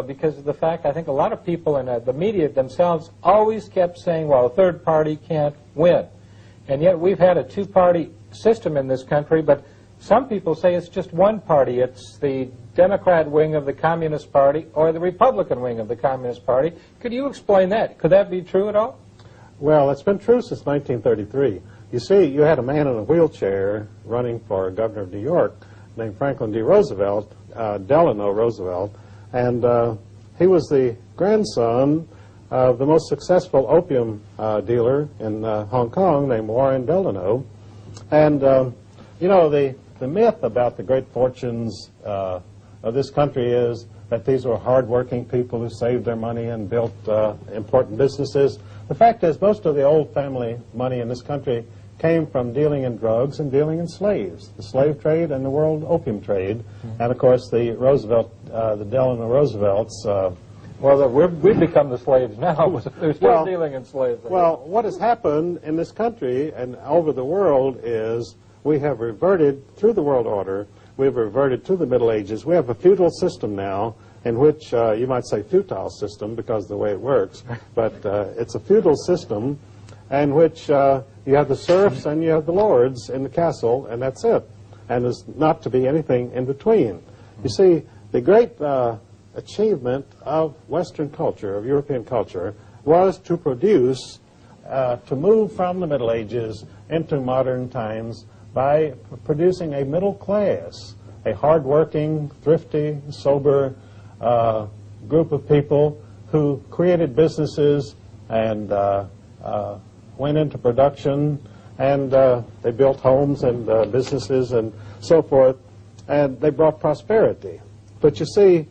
because of the fact I think a lot of people in the media themselves always kept saying, well, a third party can't win. And yet we've had a two-party system in this country, but some people say it's just one party. It's the Democrat wing of the Communist Party or the Republican wing of the Communist Party. Could you explain that? Could that be true at all? Well, it's been true since 1933. You see, you had a man in a wheelchair running for governor of New York named Franklin D. Roosevelt, Delano Roosevelt, and he was the grandson of the most successful opium dealer in Hong Kong named Warren Delano. And, you know, the myth about the great fortunes of this country is that these were hard-working people who saved their money and built important businesses. The fact is, most of the old family money in this country came from dealing in drugs and dealing in slaves, the slave trade and the world opium trade. And, of course, the Delano Roosevelts. Well, we've become the slaves now, but they're still dealing in slaves. Well, what has happened in this country and over the world is we have reverted, through the world order, we've reverted to the Middle Ages. We have a feudal system now in which you might say futile system because of the way it works, but it's a feudal system in which you have the serfs and you have the lords in the castle, and that's it. And there's not to be anything in between. You see, the great achievement of Western culture, of European culture, was to produce, to move from the Middle Ages into modern times by producing a middle class, a hard-working, thrifty, sober group of people who created businesses and went into production, and they built homes and businesses and so forth, and they brought prosperity. But you see,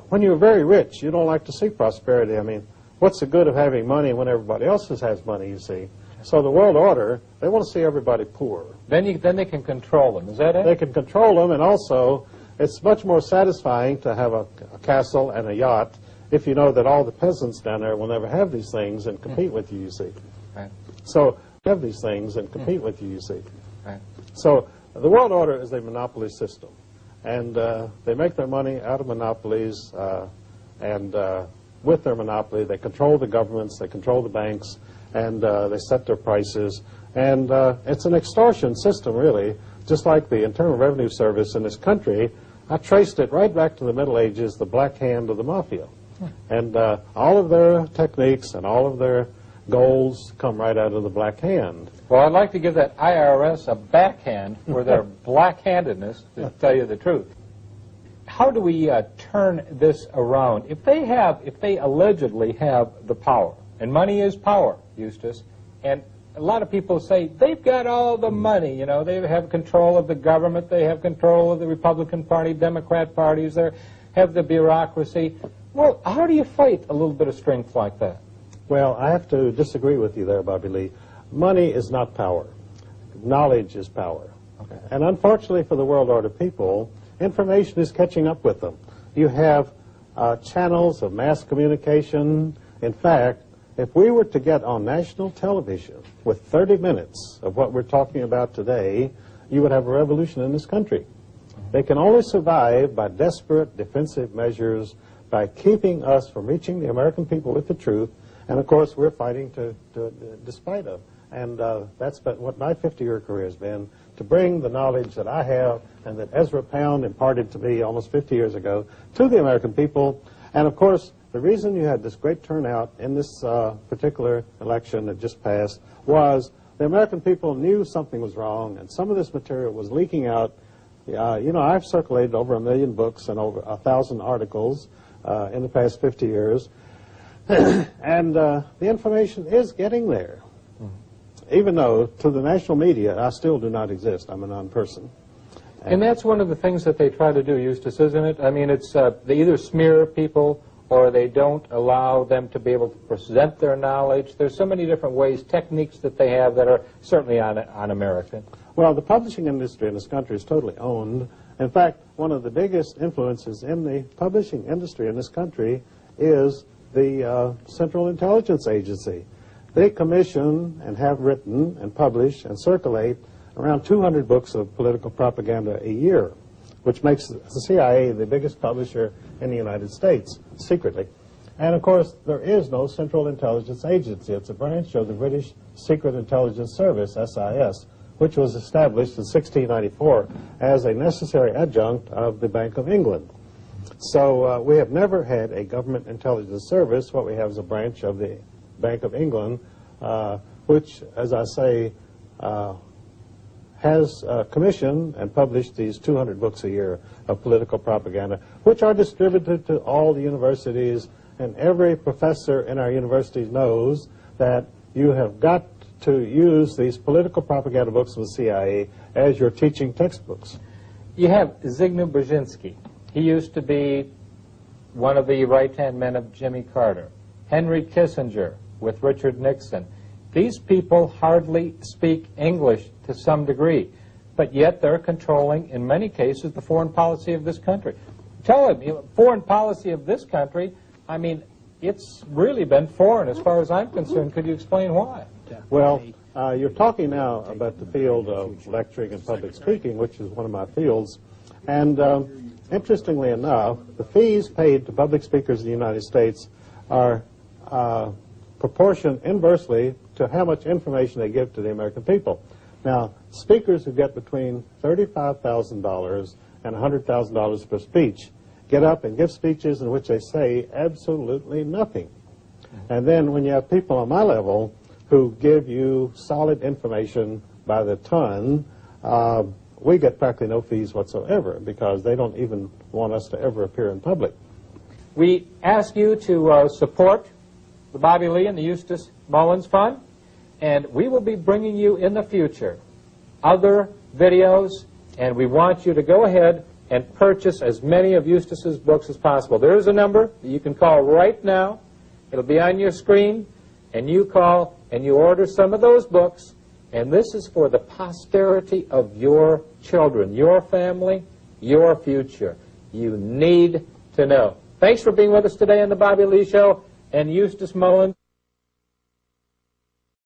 when you're very rich, you don't like to see prosperity. I mean, what's the good of having money when everybody else has money, you see? So the world order, they want to see everybody poor. Then they can control them, is that it? They can control them, and also it's much more satisfying to have a castle and a yacht if you know that all the peasants down there will never have these things and compete with you, you see. Right. So have these things and compete with you, you see. Right. So the world order is a monopoly system, and they make their money out of monopolies, and with their monopoly they control the governments, they control the banks, and they set their prices, and it's an extortion system, really, just like the Internal Revenue Service in this country. I traced it right back to the Middle Ages, the black hand of the mafia. And all of their techniques and all of their goals come right out of the black hand. Well, I'd like to give that IRS a backhand for their black-handedness, to tell you the truth. How do we turn this around? If they allegedly have the power, and money is power, Eustace, and a lot of people say they've got all the money, you know, they have control of the government, they have control of the Republican Party, Democrat parties, they have the bureaucracy. Well, how do you fight a little bit of strength like that? Well, I have to disagree with you there, Bobby Lee. Money is not power. Knowledge is power. Okay. And unfortunately for the world order people, information is catching up with them. You have channels of mass communication. In fact, if we were to get on national television with 30 minutes of what we're talking about today, you would have a revolution in this country. They can only survive by desperate defensive measures, by keeping us from reaching the American people with the truth, and of course we're fighting to despite of. And that's what my 50-year career has been, to bring the knowledge that I have and that Ezra Pound imparted to me almost 50 years ago to the American people. And of course, the reason you had this great turnout in this particular election that just passed was the American people knew something was wrong, and some of this material was leaking out. You know, I've circulated over 1 million books and over 1,000 articles in the past 50 years, and the information is getting there. Even though, to the national media, I still do not exist. I'm a non-person. And that's one of the things that they try to do, Eustace, isn't it? I mean, it's they either smear people or they don't allow them to be able to present their knowledge. There's so many different ways, techniques that they have that are certainly un-American. Well, the publishing industry in this country is totally owned. In fact, one of the biggest influences in the publishing industry in this country is the Central Intelligence Agency. They commission and have written and publish and circulate around 200 books of political propaganda a year, which makes the CIA the biggest publisher in the United States, secretly. And, of course, there is no Central Intelligence Agency. It's a branch of the British Secret Intelligence Service, SIS, which was established in 1694 as a necessary adjunct of the Bank of England. So we have never had a government intelligence service. What we have is a branch of the Bank of England, which, as I say, has commissioned and published these 200 books a year of political propaganda, which are distributed to all the universities, and every professor in our universities knows that you have got to use these political propaganda books from the CIA as your teaching textbooks. You have Zygmunt Brzezinski. He used to be one of the right-hand men of Jimmy Carter. Henry Kissinger with Richard Nixon. These people hardly speak English to some degree, but yet they're controlling, in many cases, the foreign policy of this country. Tell him, foreign policy of this country, I mean, it's really been foreign as far as I'm concerned. Could you explain why? Well, you're talking now about the field of lecturing and public speaking, which is one of my fields. And interestingly enough, the fees paid to public speakers in the United States are proportioned inversely to how much information they give to the American people. Now, speakers who get between $35,000 and $100,000 per speech get up and give speeches in which they say absolutely nothing. And then when you have people on my level who give you solid information by the ton, we get practically no fees whatsoever because they don't even want us to ever appear in public. We ask you to support the Bobby Lee and the Eustace Mullins Fund, and we will be bringing you in the future other videos, and we want you to go ahead and purchase as many of Eustace's books as possible. There is a number that you can call right now. It'll be on your screen, and you call and you order some of those books, and this is for the posterity of your children, your family, your future. You need to know. Thanks for being with us today on the Bobby Lee Show, and Eustace Mullins.